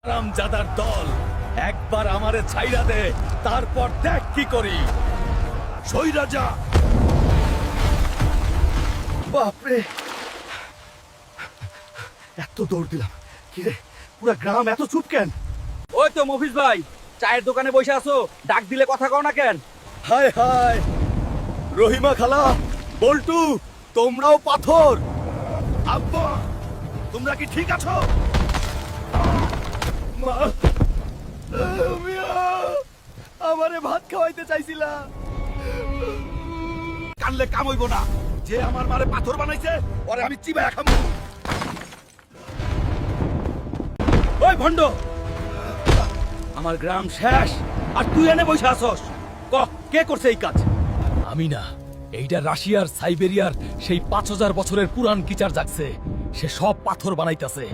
হারামজাদার দল, একবার আমারে ছাইরা দে, তারপর দেখ কি করি। সইরা যা। বাপরে, এত দৌড় দিলাম, কিরে পুরা গ্রাম এত চুপ কেন? ওই তো মফিজ ভাই, চায়ের দোকানে বসে আছো, ডাক দিলে কথা কও না কেন? হায় হায়, রহিমা খালা, বল্টু, তোমরাও পাথর। আব্বা, তোমরা কি ঠিক আছো? মা, আমারে ভাত খাওয়াইতে চাইছিলা। কানলে কাম হইব না। যে আমার মারে পাথর বানাইছে ওরে আমি চিবায়া খামু। ওই ভণ্ড, আমার গ্রাম শেষ আর তুই এনে বসে আছস। কে করছে এই কাজ? আমি না, এইটা রাশিয়ার সাইবেরিয়ার সেই 5000 বছরের পুরান কিচার জাগছে। সে সব পাথর বানাইতাছে।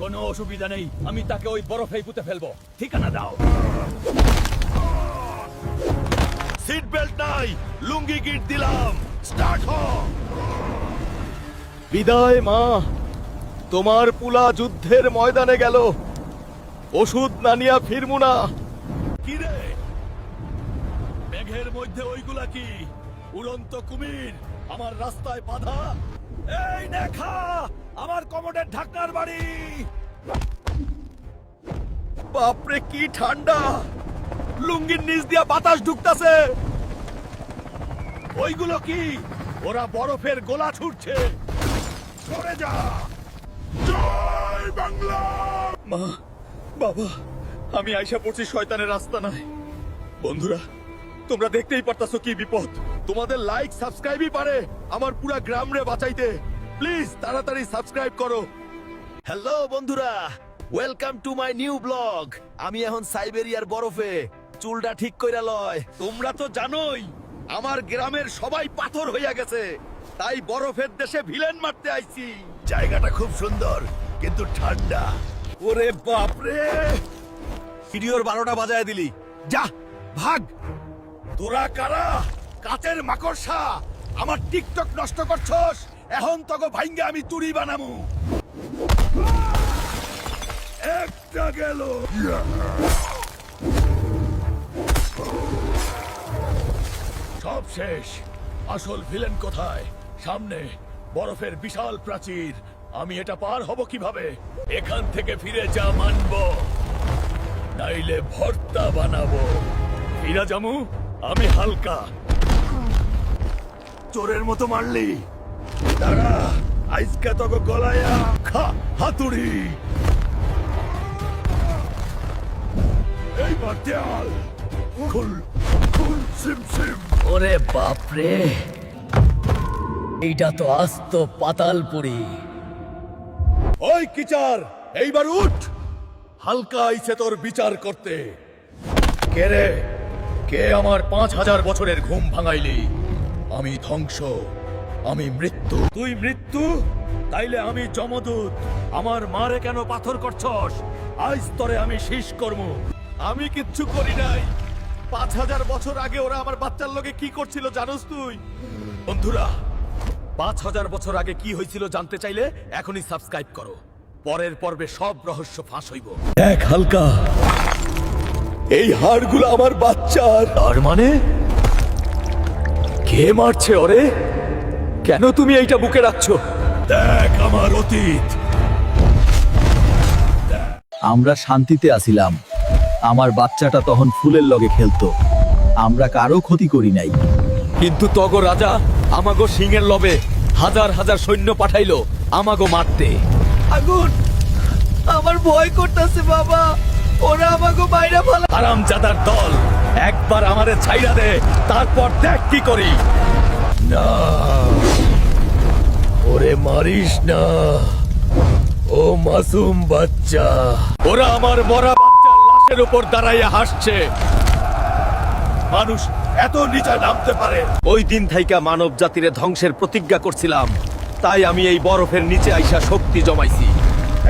কোনো অসুবিধা নেই, আমি তাকে ওই বরফেই পুঁতে ফেলবো। ঠিকানা দাও। সিট বেল্ট নাই, লুঙ্গি গিট দিলাম। স্টার্ট হ। বিদায় মা, তোমার পুলা যুদ্ধের ময়দানে গেল। ওষুধ না নিয়া ফিরমু না। কি রে, মেঘের মধ্যে ওইগুলা কি? উড়ন্ত কুমির আমার রাস্তায় বাধা। এই দেখা আমার কমোডের ঢাকনার বাড়ি। বাপরে কি ঠান্ডা, লুঙ্গির নিচ দিয়া বাতাস ঢুকতাছে। ওইগুলো কি? ওরা বরফের গোলা ছুটছে। সরে যা। জয় বাংলা। মা, বাবা, আমি আইসা পড়ছি শয়তানের রাস্তা নাই। বন্ধুরা, তোমরা দেখতেই পারতাছো কি বিপদ। তোমাদের লাইক সাবস্ক্রাইবই পারে আমার পুরা গ্রাম রে বাঁচাইতে। প্লিজ তাড়াতাড়ি সাবস্ক্রাইব করো। হ্যালো বন্ধুরা, welcome to my new blog. আমি এখন সাইবেরিয়ার বরফে, চুলটা ঠিক কইরা লয়। তোমরা তো জানোই আমার গ্রামের সবাই পাথর হইয়া গেছে, তাই বরফের দেশে ভিলেন মারতে আইছি। জায়গাটা খুব সুন্দর কিন্তু ঠান্ডা। ওরে বাপরে, ভিডিওর 12টা বাজায় দিলি। যা ভাগ। তোরা কারা? কাচের মাকড়সা আমার টিকটক নষ্ট করছস। এখন তোকে ভাইঙ্গে আমি তুড়ি বানামু। একটা গেল। সব শেষ। আসল ভিলেন কোথায়? সামনে বরফের বিশাল প্রাচীর। আমি এটা পার হব কিভাবে? এখান থেকে ফিরে যা মানবো, নাইলে ভর্তা বানাবো। ফিরা জামু, আমি হালকা। চোরের মতো মারলি। দাঁড়া, আইসকা তোকে গলায়া খা হাতুড়ি। এইবার দেয়াল খুল, খুল সিম সিম। ওরে বাপরে, এইটা তো আস্ত পাতালপুরি। ওই কিচার, এইবার উঠ। হালকা আইছে তোর বিচার করতে। কে রে? কে আমার 5000 বছরের ঘুম ভাঙাইলি? আমি ধ্বংস, আমি মৃত্যু। তুই মৃত্যু? তাইলে আমি যমদূত। আমার মারে কেন পাথর করছস? আজ তোরে আমি শেষ করবো। আমি কিচ্ছু করি নাই। 5000 বছর আগে ওরা আমার বাচ্চার লগে কি করছিল জানোস তুই? বন্ধুরা, 5000 বছর আগে কি হয়েছিল জানতে চাইলে এখনই সাবস্ক্রাইব করো। পরের পর্বে সব রহস্য ফাঁস হইব। দেখ হালকা, এই হাড়গুলো আমার বাচ্চার। তার মানে কে মারছে ওরে? কেন তুমি এইটা বুকে রাখছো? দেখ আমার অতীত। আমরা শান্তিতে আছিলাম, আমার বাচ্চাটা তখন ফুলের লগে খেলতো। আমরা কারো ক্ষতি করি নাই। কিন্তু তগো রাজা আমাগো সিংহের লবে হাজার হাজার সৈন্য পাঠাইলো আমাগো মারতে। আগুন, আমার ভয় করতেছে বাবা, ওরা আমাকে বাইরে ফেলা। হারামজাদার দল, একবার আমারে ছাইরা দে, তারপর দেখ কি করি। না, ওরে মারিস না, ও মাসুম বাচ্চা। ওরা আমার মরা বাচ্চার লাশের উপর দাঁড়াইয়া হাসছে। মানুষ এত নিচে নামতে পারে? ওই দিন থাইকা মানব জাতিরে ধ্বংসের প্রতিজ্ঞা করছিলাম, তাই আমি এই বরফের নিচে আইসা শক্তি জমাইছি।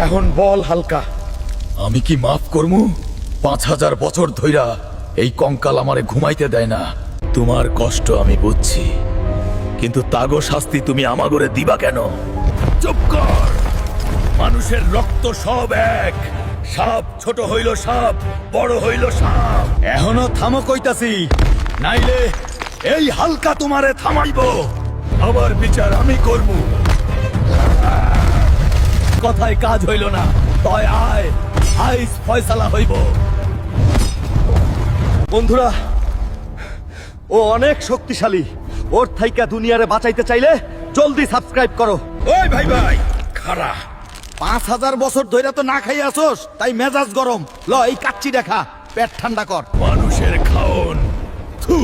এখন বল হালকা, আমি কি মাফ করমু? 5000 বছর ধইরা এই কঙ্কাল আমারে ঘুমাইতে দেয় না। তোমার কষ্ট আমি বুঝছি, কিন্তু তাগো শাস্তি তুমি আমাগরে দিবা কেন? চুপ কর। মানুষের রক্ত সব এক, সাপ ছোট হইল সাপ, বড় হইল সাপ। এখনো থামো কইতাছি, নাইলে এই হালকা তোমারে থামাইব। আমার বিচার আমি করব। কথায় কাজ হইল না, তয় আয়, আইস ফয়সালা হইব। বন্ধুরা, ও অনেক শক্তিশালী। ওর থাইকা দুনিয়ারে বাঁচাইতে চাইলে জলদি সাবস্ক্রাইব করো। ওই ভাই ভাই, খারা 5000 বছর ধইরা তো না খাই আসোস, তাই মেজাজ গরম। ল এই কাচ্চি দেখা, পেট ঠান্ডা কর। মানুষের খাওন। থু,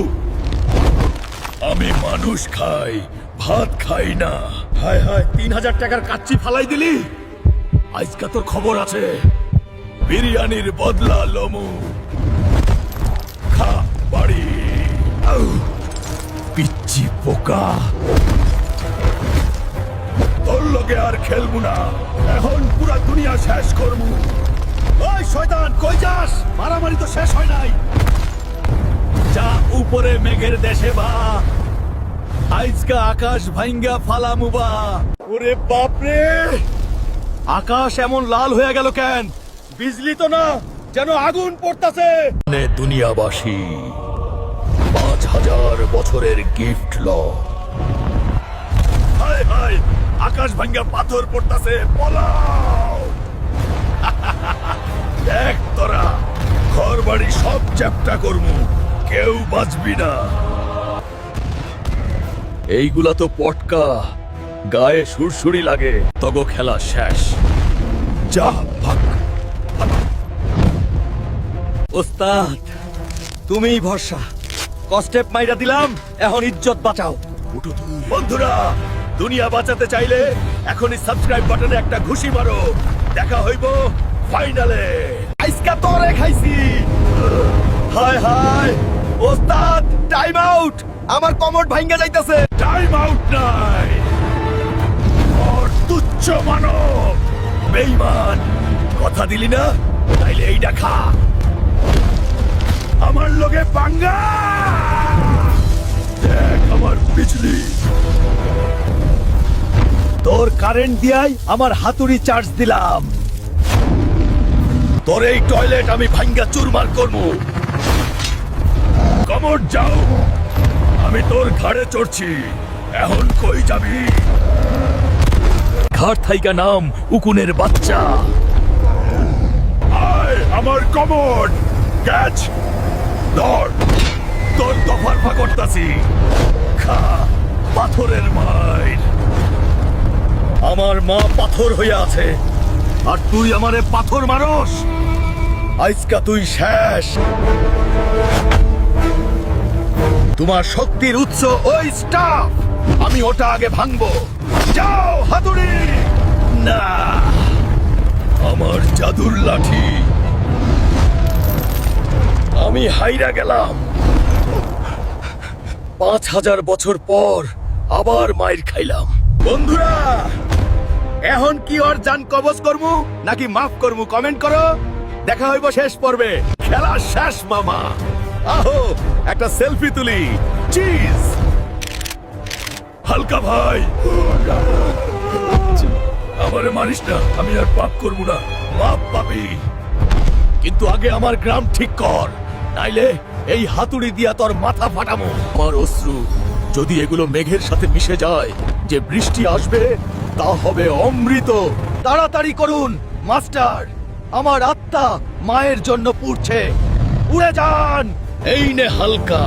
আমি মানুষ খাই, ভাত খাই না। হায় হায়, 3000 টাকার কাচ্চি ফালাই দিলি। আজকা তোর খবর আছে, বিরিয়ানির বদলা লমু। খা বাড়ি। আউ, পিচ্চি পোকা, তোর লগে আর খেলবো না। এখন পুরা দুনিয়া শেষ করবো। ওই শয়তান, কই যাস? মারামারি তো শেষ হয় নাই। যা উপরে মেঘের দেশে বা, আজকা আকাশ ভাঙ্গা ফালামু বা। ওরে বাপরে, আকাশ এমন লাল হয়ে গেল কেন? বিজলি তো না, যেন আগুন পড়তাছে। দুনিয়াবাসী 5000 বছরের গিফট ল। হায় হায়, আকাশ ভাঙ্গা পাথর পড়তাছে, পলাও। দেখ তোরা, ঘর বাড়ি সব চ্যাপ্টা করমু, কেউ বাঁচবি না। এইগুলা তো পটকা, গায়ে সুরসুরি লাগে। তগো খেলা শেষ, যা ভাগ। ওস্তাদ, তুমিই ভরসা। কস্টেপ মাইরা দিলাম, এখন ইজ্জত বাঁচাও। বন্ধুরা, দুনিয়া বাঁচাতে চাইলে এখনই সাবস্ক্রাইব বাটনে একটা ঘুষি মারো। দেখা হইব ফাইনালে। আইসকা তোরে খাইছি। হায় হায়, ওস্তাদ টাইম আউট। আমার কমর ভাঙ্গা যাইতাছে। টাইম আউট নাই, আর তুচ্ছ মানব, বেঈমান। কথা দিলি না, তাইলে এইটা খা। আমার লগে পাঙ্গা। দেখ আমার বিজলি। তোর কারেন্ট দিয়াই আমার হাতুড়ি চার্জ দিলাম। তোর এই টয়লেট আমি ভাঙ্গা চুরমার করবো। কমর যাও, আমি তোর ঘাড়ে চড়ছি। এখন কই যাবি? ঘাট থাইকা নাম, উকুনের বাচ্চা। আয় আমার কমর, ক্যাচ, ধর। তোর দফারফা করতাছি, খা পাথরের মাইর। আমার মা পাথর হইয়া আছে, আর তুই আমারে পাথর মারস। আজকা তুই শেষ। তোমার শক্তির উৎস ওই স্টাফ, আমি ওটা আগে ভাঙবো। যাও হাতুড়ি। না, আমার জাদুর লাঠি। আমি হাইরা গেলাম। 5000 বছর পর আবার মাইর খাইলাম। বন্ধুরা, এখন কি ওর জান কবজ করমু নাকি মাফ করমু? কমেন্ট করো। দেখা হইব শেষ পর্বে। খেলা শেষ মামা। আহো একটা সেলফি তুলি। চিজ। হালকা ভাই, আমারে মারিস না, আমি আর পাপ করবো না। মাপ পাবি, কিন্তু আগে আমার গ্রাম ঠিক কর, নাইলে এই হাতুড়ি দিয়া তোর মাথা ফাটামো। আমার অশ্রু যদি এগুলো মেঘের সাথে মিশে যায়, যে বৃষ্টি আসবে তা হবে অমৃত। তাড়াতাড়ি করুন মাস্টার, আমার আত্মা মায়ের জন্য পুড়ছে। উড়ে যান। এই নে হালকা,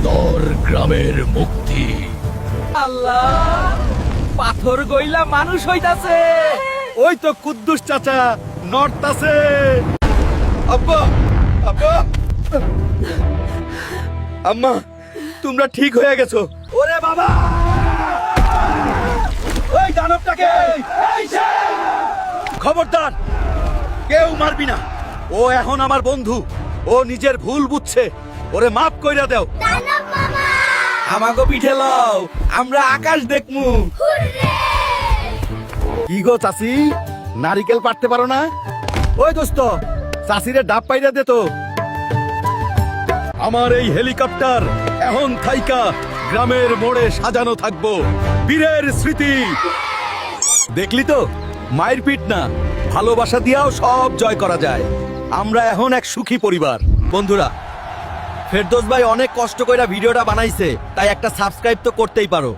তোর গ্রামের মুক্তি। আল্লাহ, পাথর গইলা মানুষ হইতাছে। ওই তো কুদ্দুস চাচা নড়তাছে। আব্বা, আব্বা, আম্মা, তোমরা ঠিক হয়ে গেছো। ওরে বাবা, ওই দানবটাকে খবরদার, কেউ মারবি না। ও এখন আমার বন্ধু, ও নিজের ভুল বুঝছে। ওরে মাফ কইরা দাও। আমাগো পিঠে লও, আমরা আকাশ দেখমু। কি গো চাচি, নারিকেল পাড়তে পারো না? ওই দোস্ত, চাচিরে ডাব পাইরা দে তো। আমার এই হেলিকপ্টার এখন থাইকা গ্রামের মোড়ে সাজানো থাকবো। বীরের স্মৃতি। দেখলি তো, মায়ের পিঠ না, ভালোবাসা দিয়েও সব জয় করা যায়। আমরা এখন এক সুখী পরিবার। বন্ধুরা, ফেরদৌস ভাই অনেক কষ্ট কইরা ভিডিওটা বানাইছে, তাই একটা সাবস্ক্রাইব তো করতেই পারো।